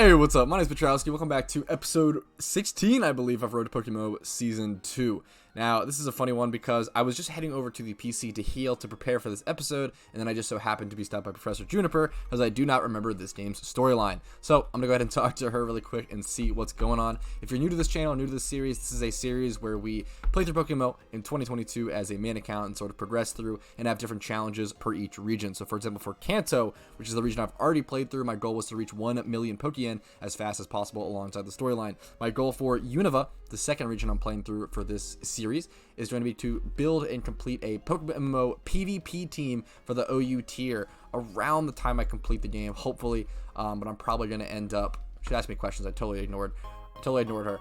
Hey, what's up? My name is Patrouski. Welcome back to episode 16, I believe, of Road to PokeMMO Season 2. Now, this is a funny one because I was just heading over to the PC to heal to prepare for this episode, and then I just so happened to be stopped by Professor Juniper because I do not remember this game's storyline. So, I'm going to go ahead and talk to her really quick and see what's going on. If you're new to this channel, new to this series, this is a series where we play through PokeMMO in 2022 as a main account and sort of progress through and have different challenges per each region. So, for example, for Kanto, which is the region I've already played through, my goal was to reach 1 million Pokeyen as fast as possible alongside the storyline. My goal for Unova, the second region I'm playing through for this series, is going to be to build and complete a PokeMMO PvP team for the OU tier around the time I complete the game, hopefully. But I'm probably going to end up... She asked me questions I totally ignored her.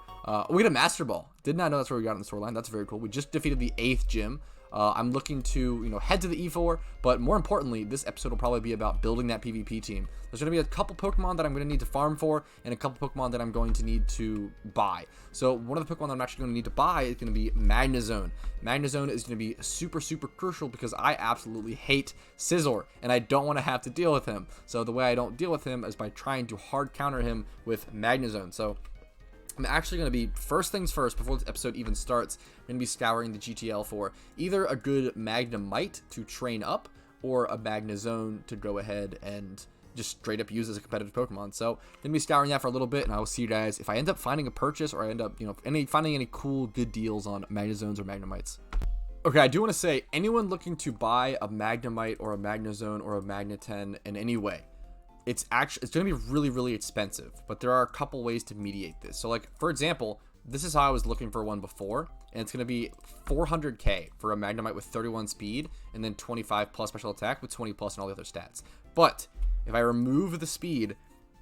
We get a Master Ball. Did not know that's where we got in the storyline. That's very cool. We just defeated the 8th gym. I'm looking to, head to the E4, but more importantly, this episode will probably be about building that PvP team. There's going to be a couple Pokemon that I'm going to need to farm for, and a couple Pokemon that I'm going to need to buy. So one of the Pokemon that I'm actually going to need to buy is going to be Magnezone. Magnezone is going to be super, super crucial because I absolutely hate Scizor, and I don't want to have to deal with him. So the way I don't deal with him is by trying to hard counter him with Magnezone. So I'm actually going to be, first things first, before this episode even starts, I'm going to be scouring the GTL for either a good Magnemite to train up or a Magnezone to go ahead and just straight up use as a competitive Pokemon. So I'm going to be scouring that for a little bit, and I will see you guys if I end up finding a purchase or I end up, finding any cool, good deals on Magnezones or Magnemites. Okay, I do want to say, anyone looking to buy a Magnemite or a Magnezone or a Magneten in any way, it's going to be really, really expensive, but there are a couple ways to mediate this. So, like, for example, this is how I was looking for one before, and it's going to be 400k for a Magnemite with 31 speed, and then 25 plus special attack with 20 plus and all the other stats. But if I remove the speed,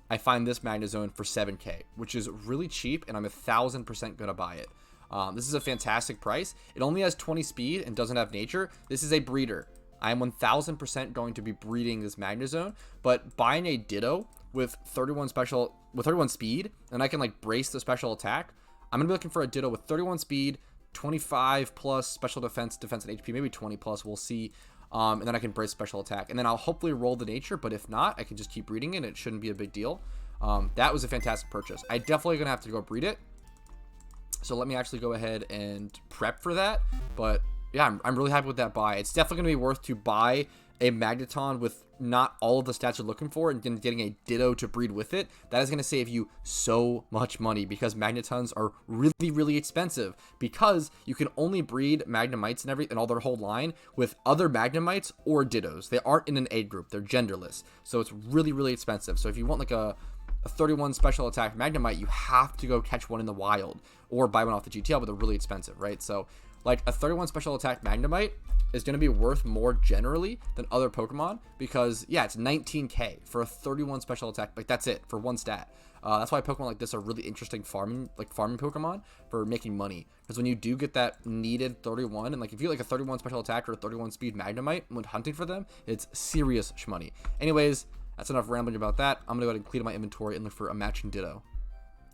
I find this Magnezone for 7k, which is really cheap, and I'm 1000% going to buy it. This is a fantastic price. It only has 20 speed and doesn't have nature. This is a breeder. I am 1000% going to be breeding this Magnezone, but buying a Ditto with 31 speed, and I can like brace the special attack. I'm gonna be looking for a Ditto with 31 speed, 25 plus special defense, and HP, maybe 20 plus. We'll see. And then I can brace special attack, and then I'll hopefully roll the nature. But if not, I can just keep breeding it. It shouldn't be a big deal. That was a fantastic purchase. I definitely gonna have to go breed it. So let me actually go ahead and prep for that. But yeah, I'm really happy with that buy. It's definitely going to be worth to buy a Magneton with not all of the stats you're looking for and getting a Ditto to breed with it. That is going to save you so much money because Magnetons are really, really expensive because you can only breed Magnemites and all their whole line with other Magnemites or Dittos. They aren't in an age group. They're genderless. So it's really, really expensive. So if you want like a 31 special attack Magnemite, you have to go catch one in the wild or buy one off the GTL, but they're really expensive, right? So like a 31 special attack Magnemite is going to be worth more generally than other Pokemon because, yeah, it's 19k for a 31 special attack. Like, that's it for one stat. That's why Pokemon like this are really interesting farming Pokemon for making money. Because when you do get that needed 31, and like if you get like a 31 special attack or a 31 speed Magnemite when hunting for them, it's serious shmoney. Anyways, that's enough rambling about that. I'm going to go ahead and clean up my inventory and look for a matching Ditto.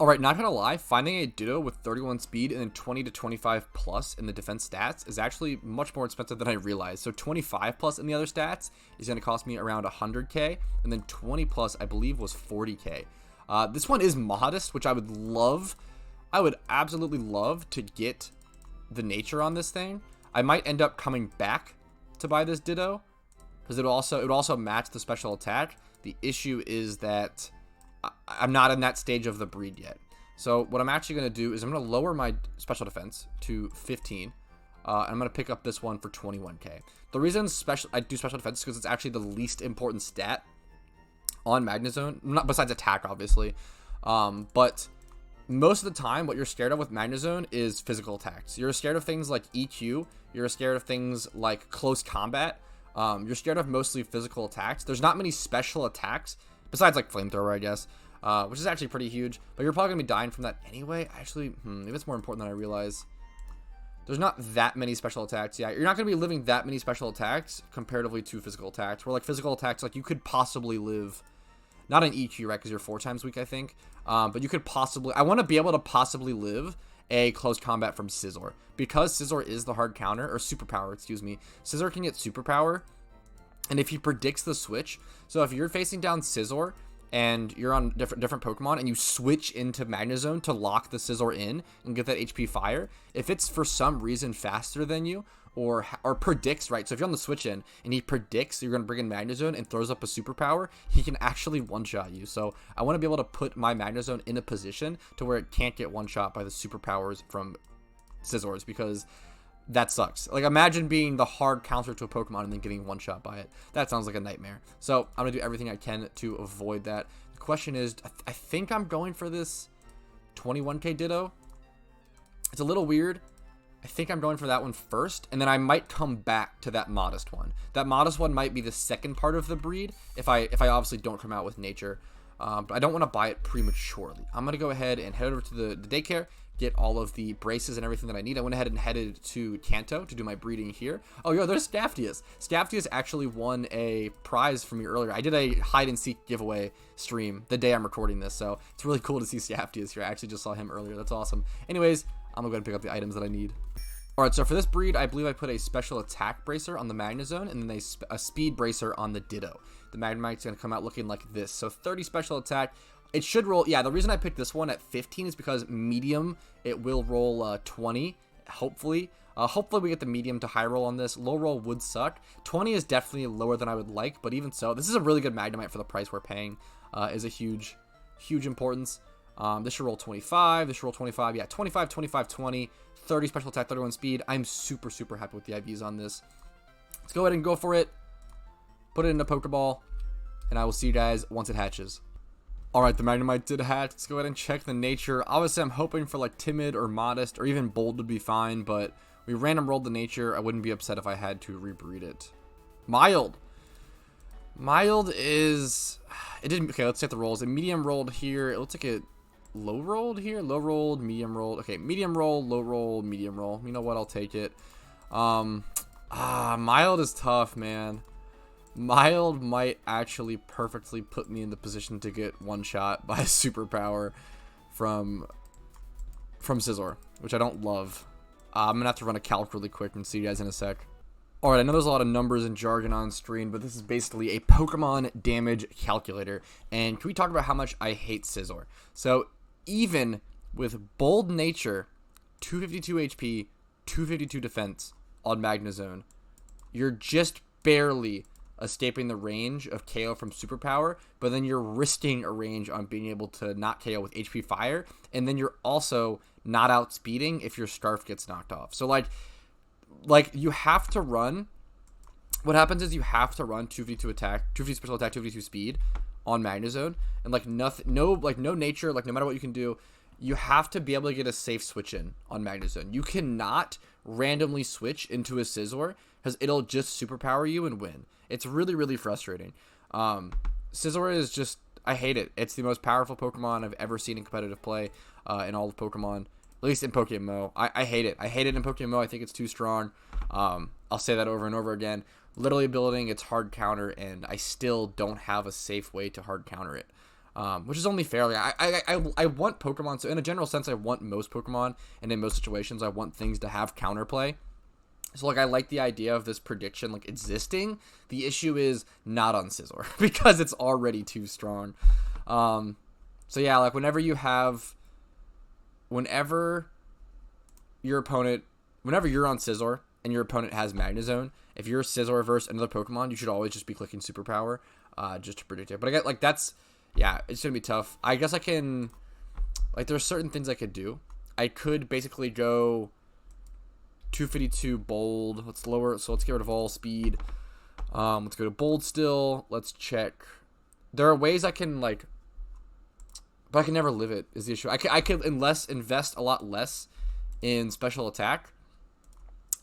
Alright, not gonna lie, finding a Ditto with 31 speed and then 20 to 25 plus in the defense stats is actually much more expensive than I realized. So 25 plus in the other stats is gonna cost me around 100k, and then 20 plus I believe was 40k. This one is modest, which I would absolutely love to get the nature on this thing. I might end up coming back to buy this Ditto because it would also match the special attack. The issue is that I'm not in that stage of the breed yet. So what I'm actually going to do is I'm going to lower my special defense to 15. And I'm going to pick up this one for 21k. The reason I do special defense is because it's actually the least important stat on Magnezone, not besides attack, obviously. But most of the time, what you're scared of with Magnezone is physical attacks. You're scared of things like EQ. You're scared of things like close combat. You're scared of mostly physical attacks. There's not many special attacks besides like flamethrower, I guess, which is actually pretty huge. But you're probably gonna be dying from that anyway. Actually, maybe it's more important than I realize. There's not that many special attacks. Yeah, you're not gonna be living that many special attacks comparatively to physical attacks. Where like physical attacks, like you could possibly live, not an EQ, right? Because you're 4 times weak, I think. But you could possibly. I want to be able to possibly live a close combat from Scizor because Scizor is the hard counter or superpower. Excuse me. Scizor can get superpower. And if he predicts the switch, so if you're facing down Scizor and you're on different Pokemon, and you switch into Magnezone to lock the Scizor in and get that HP fire, if it's for some reason faster than you, or predicts, right? So if you're on the switch in and he predicts you're going to bring in Magnezone and throws up a superpower, he can actually one-shot you. So I want to be able to put my Magnezone in a position to where it can't get one-shot by the superpowers from Scizors, because that sucks. Like, imagine being the hard counter to a Pokemon and then getting one-shot by it. That sounds like a nightmare. So I'm going to do everything I can to avoid that. The question is, I think I'm going for this 21k Ditto. It's a little weird. I think I'm going for that one first, and then I might come back to that modest one. That modest one might be the second part of the breed if I obviously don't come out with nature. But I don't want to buy it prematurely. I'm going to go ahead and head over to the daycare, get all of the braces and everything that I need. I went ahead and headed to Kanto to do my breeding here. Oh, yo, there's Scaftius. Scaftius actually won a prize from me earlier. I did a hide-and-seek giveaway stream the day I'm recording this, so it's really cool to see Scaftius here. I actually just saw him earlier. That's awesome. Anyways, I'm going to go ahead and pick up the items that I need. Alright, so for this breed, I believe I put a special attack bracer on the Magnezone and then a speed bracer on the Ditto. The Magnemite's going to come out looking like this. So 30 special attack. It should roll, yeah, the reason I picked this one at 15 is because medium, it will roll 20, hopefully. Hopefully we get the medium to high roll on this. Low roll would suck. 20 is definitely lower than I would like, but even so, this is a really good Magnemite for the price we're paying. Is a huge importance. This should roll 25, this should roll 25, yeah, 25, 25, 20, 30 special attack, 31 speed. I'm super happy with the IVs on this. Let's go ahead and go for it. Put it in a Pokeball, and I will see you guys once it hatches. Alright, the Magnemite did hatch. Let's go ahead and check the nature. Obviously, I'm hoping for like timid or modest or even bold would be fine, but we random rolled the nature. I wouldn't be upset if I had to rebreed it. Mild. Mild is... It didn't... Okay, let's check the rolls. A medium rolled here. It looks like it low rolled here. Low rolled, medium rolled. Okay, medium roll, low roll, medium roll. You know what? I'll take it. Mild is tough, man. Mild might actually perfectly put me in the position to get one shot by a superpower from Scizor, which I don't love. I'm gonna have to run a calc really quick and see you guys in a sec. Alright, I know there's a lot of numbers and jargon on screen, but this is basically a Pokemon damage calculator. And can we talk about how much I hate Scizor? So, even with bold nature, 252 HP, 252 defense on Magnezone, you're just barely escaping the range of KO from superpower, but then you're risking a range on being able to not KO with HP fire, and then you're also not outspeeding if your scarf gets knocked off. So like you have to run, what happens is you have to run 2v2 attack, 2v2 special attack, 2v2 speed on Magnezone, and like nothing, no nature, like no matter what you can do, you have to be able to get a safe switch in on Magnezone. You cannot randomly switch into a Scizor because it'll just superpower you and win. It's really frustrating. Scizor is just, I hate it. It's the most powerful Pokemon I've ever seen in competitive play in all of Pokemon, at least in PokeMMO. I hate it. I hate it in PokeMMO. I think it's too strong. I'll say that over and over again. Literally building its hard counter, and I still don't have a safe way to hard counter it. Which is only fair. Like, I want Pokemon, so in a general sense, I want most Pokemon, and in most situations, I want things to have counterplay. So, like, I like the idea of this prediction, like, existing. The issue is not on Scizor, because it's already too strong. So, yeah, like, whenever you're on Scizor, and your opponent has Magnezone, if you're Scizor versus another Pokemon, you should always just be clicking Superpower, just to predict it. But I get, like, that's... Yeah, it's going to be tough. I guess I can... Like, there's certain things I could do. I could basically go 252 bold. Let's lower it, so let's get rid of all speed. Let's go to bold still. Let's check. There are ways I can, like... But I can never live it, is the issue. I could invest a lot less in special attack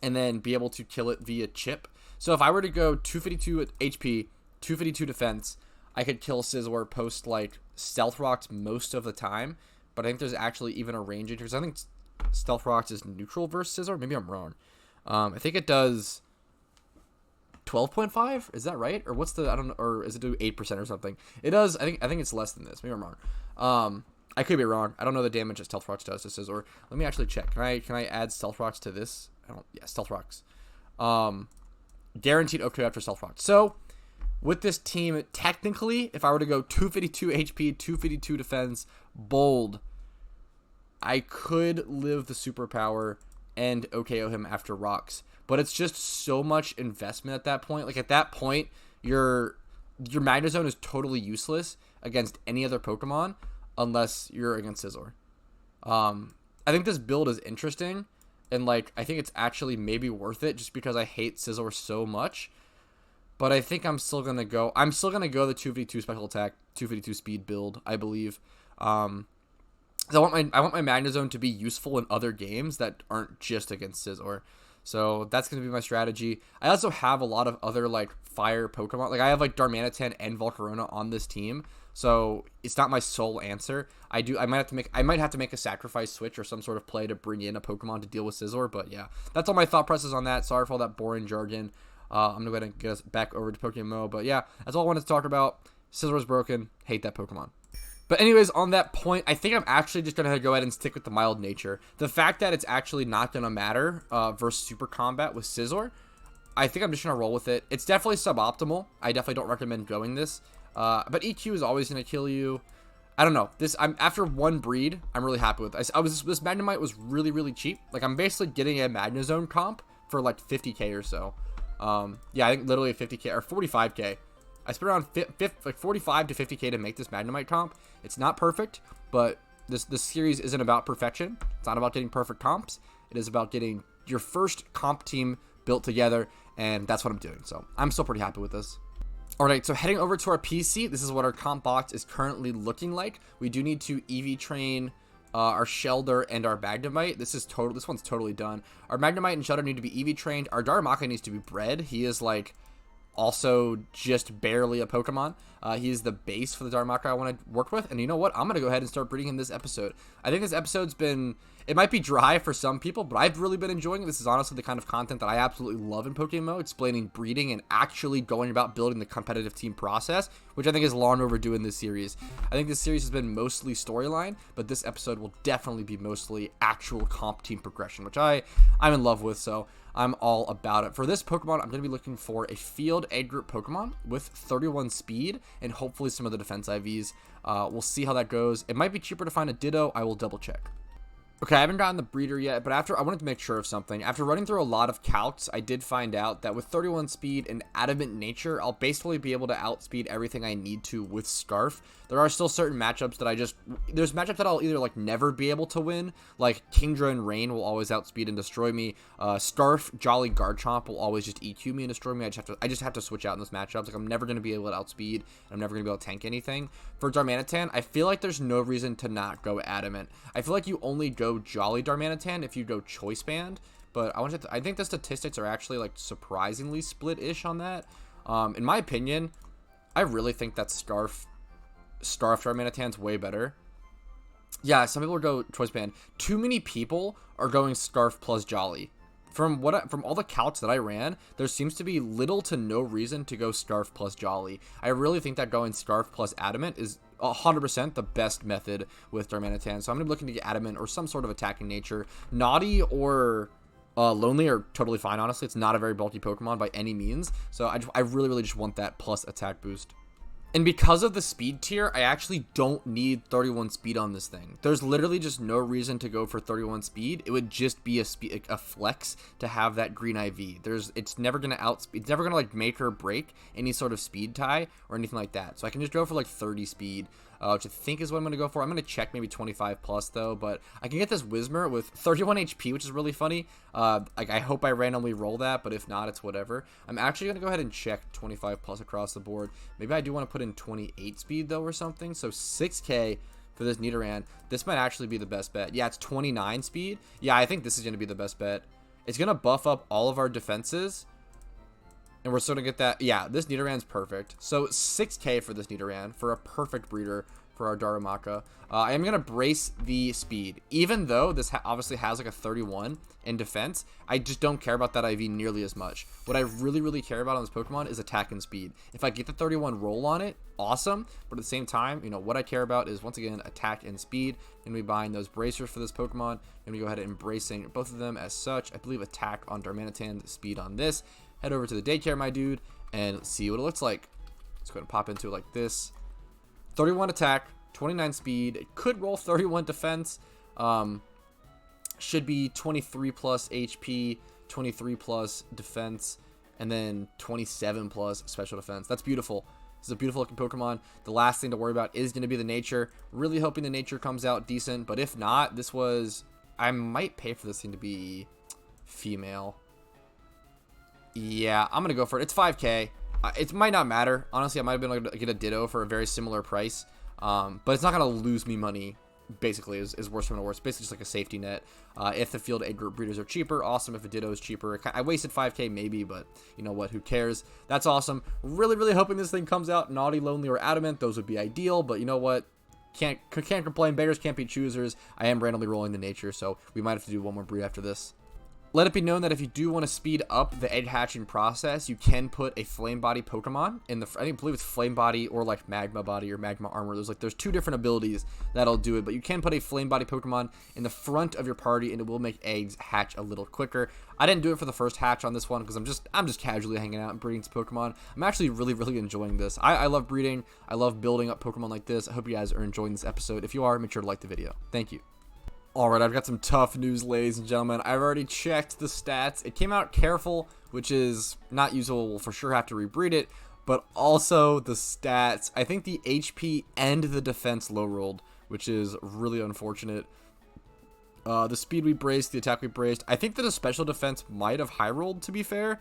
and then be able to kill it via chip. So if I were to go 252 HP, 252 defense... I could kill Scizor post, like, Stealth Rocks most of the time, but I think there's actually even a range increase. I think Stealth Rocks is neutral versus Scizor. Maybe I'm wrong. I think it does 12.5? Is that right? Or what's the, I don't know, or is it do 8% or something? It does, I think it's less than this. Maybe I'm wrong. I could be wrong. I don't know the damage that Stealth Rocks does to Scizor. Let me actually check. Can I add Stealth Rocks to this? Yeah, Stealth Rocks. Guaranteed okay after Stealth Rocks. So, with this team, technically, if I were to go 252 HP, 252 defense, bold, I could live the superpower and OKO him after rocks. But it's just so much investment at that point. Like, at that point, your Magnezone is totally useless against any other Pokemon unless you're against Scizor. I think this build is interesting, and like I think it's actually maybe worth it just because I hate Scizor so much. But I think I'm still gonna go the 252 special attack, 252 speed build, I believe. I want my Magnezone to be useful in other games that aren't just against Scizor. So that's going to be my strategy. I also have a lot of other like fire Pokemon. Like I have like Darmanitan and Volcarona on this team. So it's not my sole answer. I might have to make a sacrifice switch or some sort of play to bring in a Pokemon to deal with Scizor. But yeah, that's all my thought process on that. Sorry for all that boring jargon. I'm going to go ahead and get us back over to PokeMMO. But yeah, that's all I wanted to talk about. Scizor is broken. Hate that Pokemon. But anyways, on that point, I think I'm actually just going to go ahead and stick with the mild nature. The fact that it's actually not going to matter versus super combat with Scizor, I think I'm just going to roll with it. It's definitely suboptimal. I definitely don't recommend going this. But EQ is always going to kill you. I don't know. After one breed, I'm really happy with. This Magnemite was really, really cheap. Like, I'm basically getting a Magnezone comp for like 50k or so. Yeah, I think literally 50k or 45k. I spent around like 45 to 50k to make this Magnemite comp. It's not perfect, but this series isn't about perfection. It's not about getting perfect comps. It is about getting your first comp team built together, and that's what I'm doing. So I'm still pretty happy with this. All right, so heading over to our PC, this is what our comp box is currently looking like. We do need to EV train our Shelder and our Magnemite. This one's totally done. Our Magnemite and Shelder need to be EV trained. Our Darumaka needs to be bred. He is like also just barely a Pokemon. He's the base for the Darumaka I want to work with. And you know what? I'm going to go ahead and start breeding him this episode. I think this episode's been... It might be dry for some people, but I've really been enjoying it. This is honestly the kind of content that I absolutely love in PokeMMO, explaining breeding and actually going about building the competitive team process, which I think is long overdue in this series. I think this series has been mostly storyline, but this episode will definitely be mostly actual comp team progression, which I'm in love with, so I'm all about it. For this Pokemon, I'm going to be looking for a field A group Pokemon with 31 speed and hopefully some of the defense IVs. We'll see how that goes. It might be cheaper to find a Ditto. I will double check. Okay, I haven't gotten the breeder yet, but I wanted to make sure of something. After running through a lot of calcs, I did find out that with 31 speed and adamant nature, I'll basically be able to outspeed everything I need to with Scarf. There are still certain matchups that there's matchups that I'll either like never be able to win, like Kingdra and Rain will always outspeed and destroy me. Scarf, Jolly, Garchomp will always just EQ me and destroy me. I just have to switch out in those matchups. Like I'm never going to be able to outspeed, and I'm never going to be able to tank anything. For Darmanitan, I feel like there's no reason to not go adamant. I feel like you only go Jolly Darmanitan if you go Choice Band, but I think the statistics are actually like surprisingly split-ish on that. In my opinion, I really think that Scarf Darmanitan's way better. Yeah, some people go Choice Band. Too many people are going Scarf plus Jolly. From all the calcs that I ran, there seems to be little to no reason to go Scarf plus Jolly. I really think that going Scarf plus Adamant is 100% the best method with Darmanitan. So I'm going to be looking to get Adamant or some sort of attacking nature. Naughty or Lonely are totally fine, honestly. It's not a very bulky Pokemon by any means. So I really, really just want that plus attack boost. And because of the speed tier, I actually don't need 31 speed on this thing. There's literally just no reason to go for 31 speed. It would just be a flex to have that green IV. It's never gonna outspeed. It's never gonna like make or break any sort of speed tie or anything like that. So I can just go for like 30 speed, which I think is what I'm gonna go for. I'm gonna check maybe 25 plus though, but I can get this Whismur with 31 HP, which is really funny. Like I hope I randomly roll that, but if not, it's whatever. I'm actually gonna go ahead and check 25 plus across the board. Maybe I do want to put in 28 speed though or something. So 6k for this Nidoran. This might actually be the best bet. Yeah, it's 29 speed. Yeah, I think this is gonna be the best bet. It's gonna buff up all of our defenses, and we're still gonna get that. Yeah, this Nidoran's perfect. So 6k for this Nidoran for a perfect breeder for our Darumaka. I am going to brace the speed. Even though this obviously has like a 31 in defense, I just don't care about that IV nearly as much. What I really, really care about on this Pokemon is attack and speed. If I get the 31 roll on it, awesome. But at the same time, you know, what I care about is, once again, attack and speed. And we buying those bracers for this Pokemon. And we go ahead and embracing both of them as such. I believe attack on Darmanitan, speed on this. Head over to the daycare, my dude, and see what it looks like. Let's go ahead and pop into it like this. 31 attack, 29 speed. It could roll 31 defense. Should be 23 plus HP, 23 plus defense, and then 27 plus special defense. That's beautiful. This is a beautiful looking Pokemon. The last thing to worry about is going to be the nature. Really hoping the nature comes out decent, but if not, this was... I might pay for this thing to be female. Yeah, I'm going to go for it. It's 5K. It might not matter. Honestly, I might have been able to get a Ditto for a very similar price, but it's not going to lose me money. Basically, is worse from the worst. Basically, just like a safety net. If the field egg group breeders are cheaper, awesome. If a Ditto is cheaper, I wasted 5K maybe, but you know what? Who cares? That's awesome. Really, really hoping this thing comes out naughty, lonely, or adamant. Those would be ideal, but you know what? Can't complain. Beggars can't be choosers. I am randomly rolling the nature, so we might have to do one more breed after this. Let it be known that if you do want to speed up the egg hatching process, you can put a flame body Pokemon in the, I believe it's flame body or like magma body or magma armor. There's two different abilities that'll do it, but you can put a flame body Pokemon in the front of your party and it will make eggs hatch a little quicker. I didn't do it for the first hatch on this one because I'm just casually hanging out and breeding some Pokemon. I'm actually really, really enjoying this. I love breeding. I love building up Pokemon like this. I hope you guys are enjoying this episode. If you are, make sure to like the video. Thank you. Alright, I've got some tough news, ladies and gentlemen. I've already checked the stats. It came out careful, which is not usable. We'll for sure have to rebreed it. But also the stats. I think the HP and the defense low rolled, which is really unfortunate. The speed we braced, the attack we braced. I think that a special defense might have high rolled, to be fair.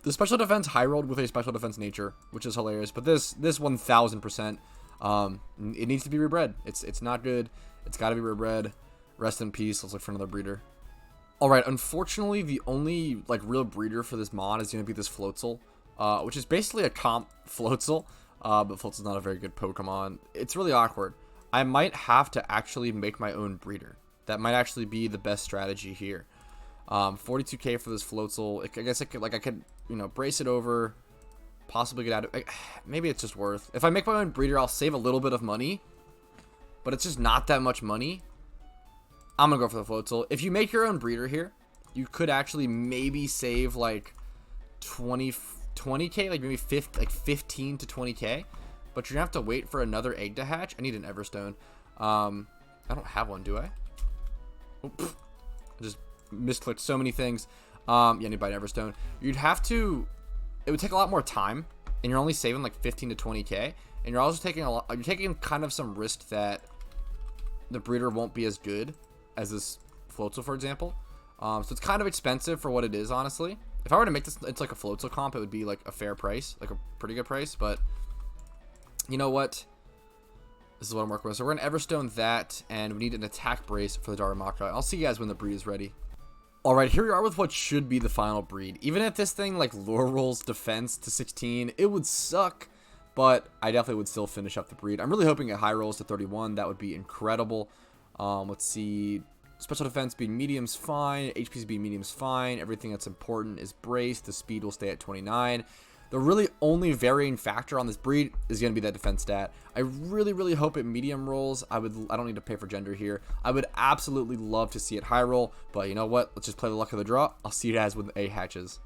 The special defense high rolled with a special defense nature, which is hilarious. But this 1000%, it needs to be rebred. It's not good. It's got to be rebred. Rest in peace. Let's look for another breeder. Alright, unfortunately, the only like real breeder for this mod is going to be this Floatzel, which is basically a comp Floatzel, but Floatzel's not a very good Pokemon. It's really awkward. I might have to actually make my own breeder. That might actually be the best strategy here. 42k for this Floatzel. I guess I could, you know, brace it over, possibly get out of it. Maybe it's just worth. If I make my own breeder, I'll save a little bit of money. But it's just not that much money. I'm going to go for the Floatzel. If you make your own breeder here, you could actually maybe save like 20k, like maybe 15 to 20k. But you're going to have to wait for another egg to hatch. I need an Everstone. I don't have one, do I? Oops. I just misclicked so many things. Yeah, I need to buy an Everstone. You'd have to... It would take a lot more time. And you're only saving like 15 to 20k. And you're also taking a lot... You're taking kind of some risk that the breeder won't be as good as this Floatzel, for example. So it's kind of expensive for what it is, honestly. If I were to make this, it's like a Floatzel comp, it would be like a fair price, like a pretty good price. But you know what? This is what I'm working with. So we're going to Everstone that, and we need an attack brace for the Darumaka. I'll see you guys when the breed is ready. Alright, here we are with what should be the final breed. Even if this thing like lure rolls defense to 16, it would suck. But I definitely would still finish up the breed. I'm really hoping it high rolls to 31. That would be incredible. Let's see. Special defense speed medium's fine. HP speed medium's fine. Everything that's important is braced. The speed will stay at 29. The really only varying factor on this breed is going to be that defense stat. I really, really hope it medium rolls. I don't need to pay for gender here. I would absolutely love to see it high roll. But you know what? Let's just play the luck of the draw. I'll see you guys when the A hatches.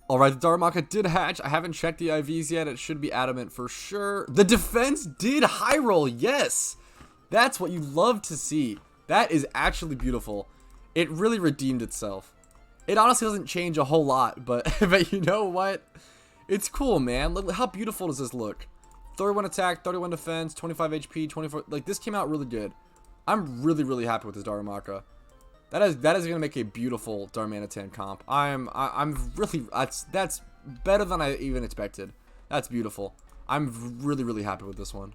Alright, the Darumaka did hatch. I haven't checked the IVs yet. It should be adamant for sure. The defense did high roll. Yes. That's what you love to see. That is actually beautiful. It really redeemed itself. It honestly doesn't change a whole lot, but you know what? It's cool, man. Look, how beautiful does this look? 31 attack, 31 defense, 25 HP, 24. Like, this came out really good. I'm really, really happy with this Darumaka. That is going to make a beautiful Darmanitan comp. I'm really, that's better than I even expected. That's beautiful. I'm really, really happy with this one.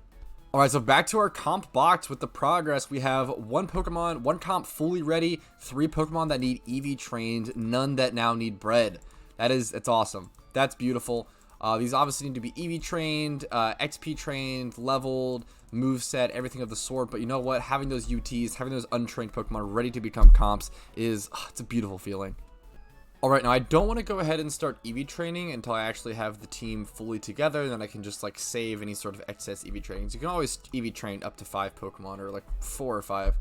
Alright, so back to our comp box with the progress. We have one Pokemon, one comp fully ready, 3 Pokemon that need EV trained, none that now need bred. It's awesome. That's beautiful. These obviously need to be EV trained, XP trained, leveled, moveset, everything of the sort. But you know what? Having those UTs, having those untrained Pokemon ready to become comps it's a beautiful feeling. Alright, now I don't want to go ahead and start EV training until I actually have the team fully together. Then I can just like save any sort of excess EV trainings. You can always EV train up to 5 Pokemon or like 4 or 5.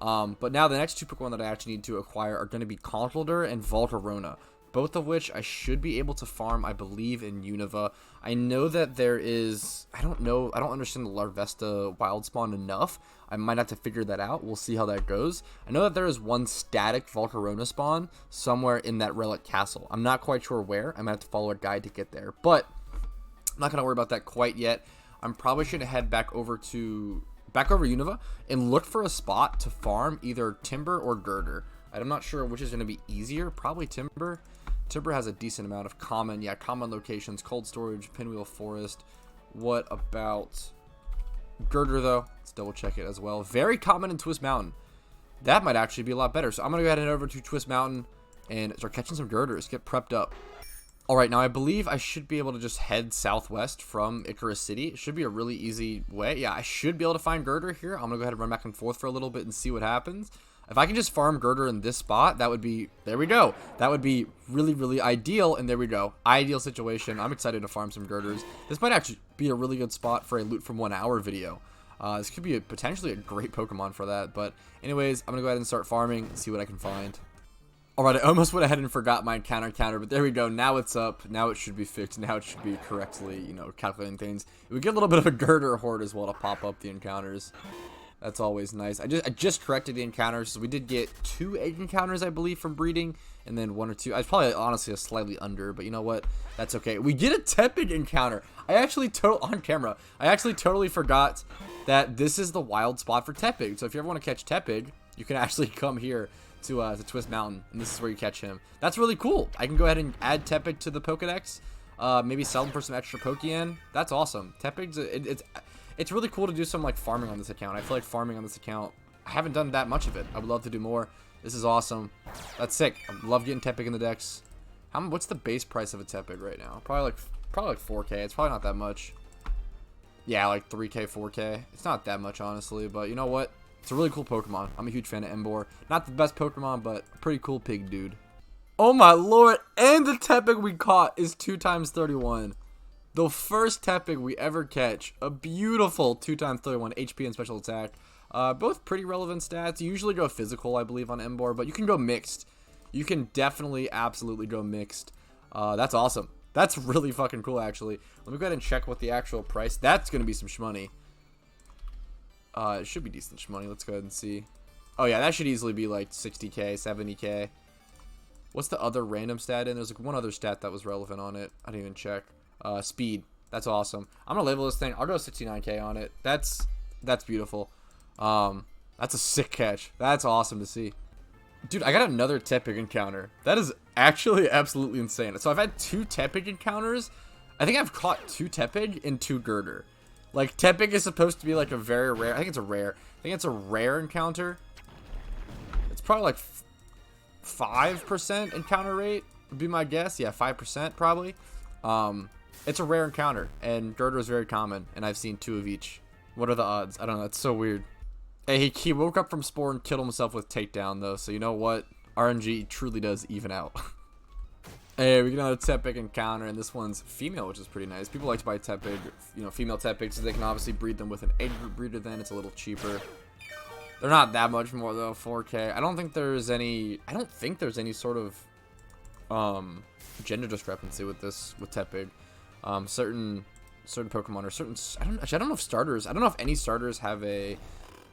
But now the next 2 Pokemon that I actually need to acquire are going to be Gurdurr and Volcarona. both of which I should be able to farm, I believe, in Unova. I know that there is, I don't understand the Larvesta wild spawn enough. I might have to figure that out. We'll see how that goes. I know that there is one static Volcarona spawn somewhere in that Relic Castle. I'm not quite sure where. I might have to follow a guide to get there, but I'm not going to worry about that quite yet. I'm probably going to head back over Unova and look for a spot to farm either Timber or Gurdurr. I'm not sure which is going to be easier. Probably Timber. Timber has a decent amount of common locations, cold storage, Pinwheel Forest. What about Gurdurr, though? Let's double check it as well. Very common in Twist Mountain. That might actually be a lot better. So I'm going to go ahead and head over to Twist Mountain and start catching some Gurdurrs. Get prepped up. Alright, now I believe I should be able to just head southwest from Icarus City. It should be a really easy way. Yeah, I should be able to find Gurdurr here. I'm going to go ahead and run back and forth for a little bit and see what happens. If I can just farm Gurdurr in this spot, that would be, there we go. That would be really, really ideal, and there we go. Ideal situation. I'm excited to farm some Gurdurrs. This might actually be a really good spot for a loot from 1 hour video. This could be potentially a great Pokemon for that, but anyways, I'm going to go ahead and start farming and see what I can find. Alright, I almost went ahead and forgot my encounter, but there we go. Now it's up. Now it should be fixed. Now it should be correctly, calculating things. We get a little bit of a Gurdurr horde as well to pop up the encounters. That's always nice. I just corrected the encounters. So we did get 2 egg encounters, I believe, from breeding, and then 1 or 2. I was probably honestly a slightly under, but you know what? That's okay. We get a Tepig encounter. I actually totally forgot that this is the wild spot for Tepig. So if you ever want to catch Tepig, you can actually come here to Twist Mountain, and this is where you catch him. That's really cool. I can go ahead and add Tepig to the Pokedex. Maybe sell them for some extra Pokeyen. That's awesome. Tepig's it's really cool to do some like farming on this account. I feel like farming on this account, I haven't done that much of it. I would love to do more. This is awesome. That's sick. I love getting Tepig in the decks. What's the base price of a Tepig right now? Probably like 4K. It's probably not that much. Yeah, like 3K, 4K. It's not that much, honestly, but you know what? It's a really cool Pokemon. I'm a huge fan of Emboar. Not the best Pokemon, but a pretty cool pig dude. Oh my lord, and the Tepig we caught is 2 times 31. The first Tepig we ever catch. A beautiful 2 times 31 HP and special attack. Both pretty relevant stats. You usually go physical, I believe, on Emboar, but you can go mixed. You can definitely, absolutely go mixed. That's awesome. That's really fucking cool, actually. Let me go ahead and check what the actual price. That's going to be some shmoney. It should be decent shmoney. Let's go ahead and see. Oh, yeah, that should easily be like 60K, 70K. What's the other random stat in? There's like one other stat that was relevant on it. I didn't even check. Speed. That's awesome. I'm gonna label this thing. I'll go 69K on it. That's beautiful. That's a sick catch. That's awesome to see. Dude, I got another Tepig encounter. That is actually absolutely insane. So I've had 2 Tepig encounters. I think I've caught 2 Tepig and 2 Gurdurr. Like, Tepig is supposed to be like a very rare, I think it's a rare encounter. It's probably like 5% encounter rate would be my guess. Yeah, 5% probably. It's a rare encounter, and Gurdurr is very common, and I've seen 2 of each. What are the odds? I don't know. It's so weird. Hey, he woke up from Spore and killed himself with Takedown, though, so you know what? RNG truly does even out. Hey, we get another Tepig encounter, and this one's female, which is pretty nice. People like to buy Tepig, female Tepigs, so they can obviously breed them with an egg breeder then. It's a little cheaper. They're not that much more, though, 4K. I don't think there's any sort of gender discrepancy with Tepig. Certain Pokemon or I don't know if starters. I don't know if any starters have a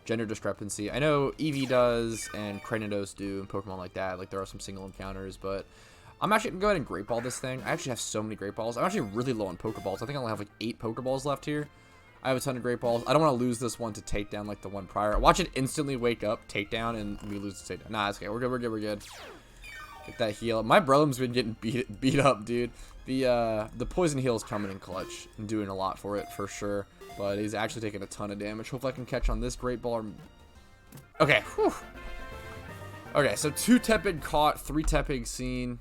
gender discrepancy. I know Eevee does and Cranidos do and Pokemon like that. Like there are some single encounters, but I'm actually gonna go ahead and Great Ball this thing. I actually have so many Great Balls. I'm actually really low on Pokeballs. I think I only have like 8 Pokeballs left here. I have a ton of Great Balls. I don't want to lose this one to Takedown like the one prior. Watch it instantly wake up, Takedown, and we lose the Takedown. Nah, it's okay. We're good. Get that heal. My brother's been getting beat up, dude. The poison heal is coming in clutch and doing a lot for it for sure. But he's actually taking a ton of damage. Hopefully I can catch on this Great Ball. Okay. Whew. Okay, so 2 Tepig caught, 3 Tepig seen.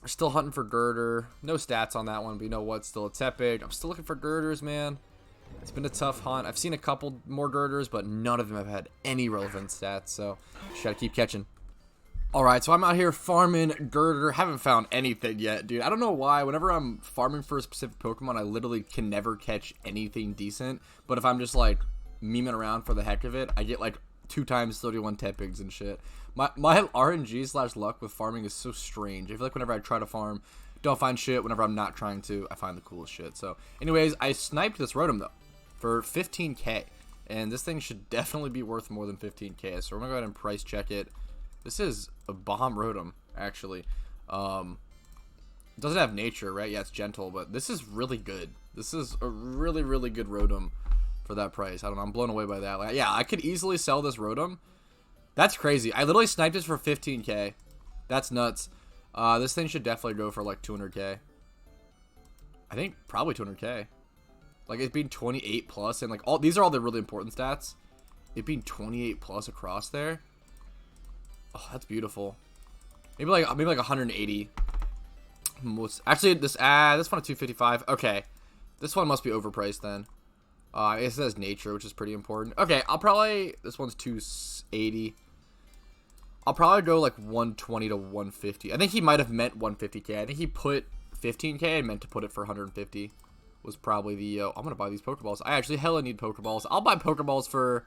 We're still hunting for Gurdurr. No stats on that one, but you know what? Still a Tepig. I'm still looking for Gurdurrs, man. It's been a tough hunt. I've seen a couple more Gurdurrs, but none of them have had any relevant stats. So just gotta keep catching. Alright, so I'm out here farming Gurdurr. Haven't found anything yet, dude. I don't know why. Whenever I'm farming for a specific Pokemon, I literally can never catch anything decent. But if I'm just, like, memeing around for the heck of it, I get, like, 2 times 31 Tepigs and shit. My RNG / luck with farming is so strange. I feel like whenever I try to farm, don't find shit. Whenever I'm not trying to, I find the coolest shit. So, anyways, I sniped this Rotom, though, for 15k. And this thing should definitely be worth more than 15k. So, we're going to go ahead and price check it. This is a bomb Rotom, actually. It doesn't have nature, right? Yeah, it's gentle, but this is really good. This is a really, really good Rotom for that price. I don't know. I'm blown away by that. Like, yeah, I could easily sell this Rotom. That's crazy. I literally sniped this for 15k. That's nuts. This thing should definitely go for like 200k. I think probably 200k. Like it being 28 plus, and like all these are all the really important stats. It being 28 plus across there. Oh, that's beautiful. Maybe like 180. Actually, this one at 255. Okay, this one must be overpriced then. It says nature, which is pretty important. Okay, this one's 280. I'll probably go like 120 to 150. I think he might have meant 150k. I think he put 15k and meant to put it for 150. Was probably the, I'm gonna buy these Pokeballs. I actually hella need Pokeballs. I'll buy Pokeballs for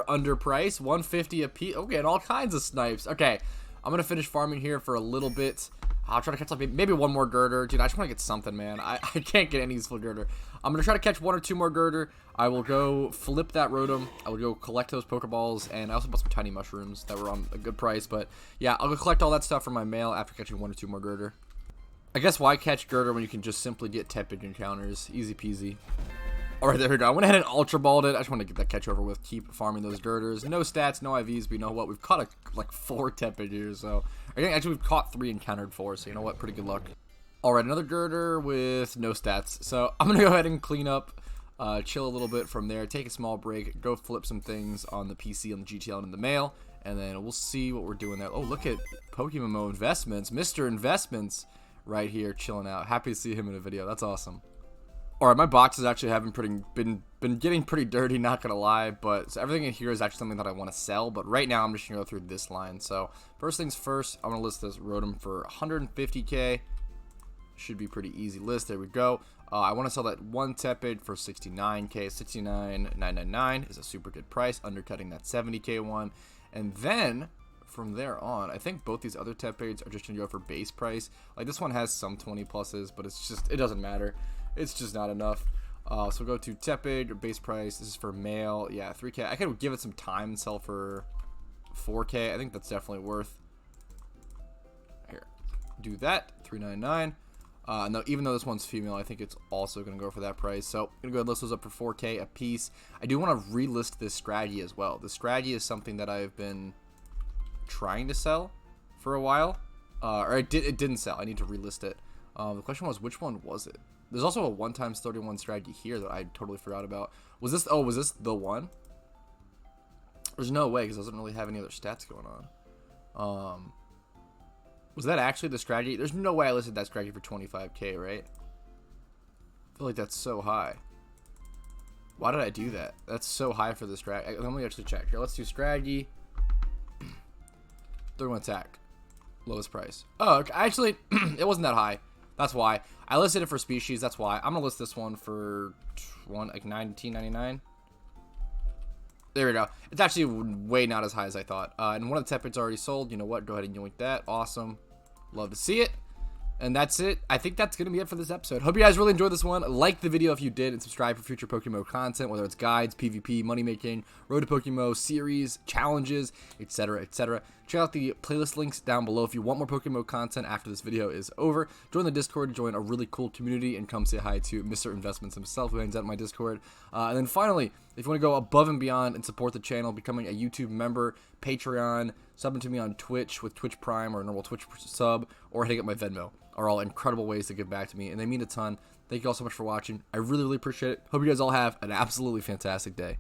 underprice, 150 a piece. Okay, and all kinds of snipes. Okay, I'm gonna finish farming here for a little bit. I'll try to catch like maybe one more Gurdurr. Dude, I just want to get something, man. I can't get any useful Gurdurr. I'm gonna try to catch 1 or 2 more Gurdurr. I will go flip that Rotom. I will go collect those Pokeballs, and I also bought some tiny mushrooms that were on a good price. But yeah, I'll go collect all that stuff from my mail after catching 1 or 2 more Gurdurr. I guess why catch Gurdurr when you can just simply get Tepig encounters? Easy peasy. Alright, there we go. I went ahead and Ultra Balled it. I just want to get that catch over with. Keep farming those Gurdurrs. No stats, no IVs, but you know what? We've caught like 4 Tepig here, so... Actually, we've caught 3 encountered 4, so you know what? Pretty good luck. Alright, another Gurdurr with no stats. So, I'm going to go ahead and clean up, chill a little bit from there, take a small break, go flip some things on the PC, on the GTL, and in the mail, and then we'll see what we're doing there. Oh, look at PokeMMO Investments. Mr. Investments right here, chilling out. Happy to see him in a video. That's awesome. Alright, my boxes actually haven't been getting pretty dirty, not gonna lie, but so everything in here is actually something that I want to sell, but right now I'm just gonna go through this line. So first things first, I'm gonna list this Rotom for 150k. Should be pretty easy list. There we go. I want to sell that one Tepig for 69k. 69,999 is a super good price, undercutting that 70k one. And then from there on, I think both these other Tepigs are just gonna go for base price. Like this one has some 20 pluses, but it doesn't matter. It's just not enough. So we'll go to Tepig, base price. This is for mail. Yeah, 3k. I could give it some time and sell for 4k. I think that's definitely worth. Here, do that. 399. No, even though this one's female, I think it's also going to go for that price. So I'm going to go ahead and list those up for 4k a piece. I do want to relist this strategy as well. The strategy is something that I've been trying to sell for a while. Or it didn't sell. I need to relist it. The question was, which one was it? There's also a 1 times 31 strategy here that I totally forgot about. Was this the one? There's no way, because it doesn't really have any other stats going on. Was that actually the strategy? There's no way I listed that strategy for 25k, right? I feel like that's so high. Why did I do that? That's so high for the strategy. Let me actually check. Here, let's do strategy. 31 attack. Lowest price. Oh, okay. Actually, it wasn't that high. That's why. I listed it for species. That's why. I'm going to list this one for like 19.99. There we go. It's actually way not as high as I thought. And one of the Tepids already sold. You know what? Go ahead and yoink that. Awesome. Love to see it. And that's it. I think that's going to be it for this episode. Hope you guys really enjoyed this one. Like the video if you did, and subscribe for future PokeMMO content, whether it's guides, PvP, money making, Road to PokeMMO series, challenges, etc., etc. Check out the playlist links down below if you want more PokeMMO content after this video is over. Join the Discord, join a really cool community, and come say hi to Mr. Investments himself, who hangs out in my Discord. And then finally, if you want to go above and beyond and support the channel, becoming a YouTube member, Patreon, subbing to me on Twitch with Twitch Prime or a normal Twitch sub, or hitting up my Venmo are all incredible ways to give back to me, and they mean a ton. Thank you all so much for watching. I really, really appreciate it. Hope you guys all have an absolutely fantastic day.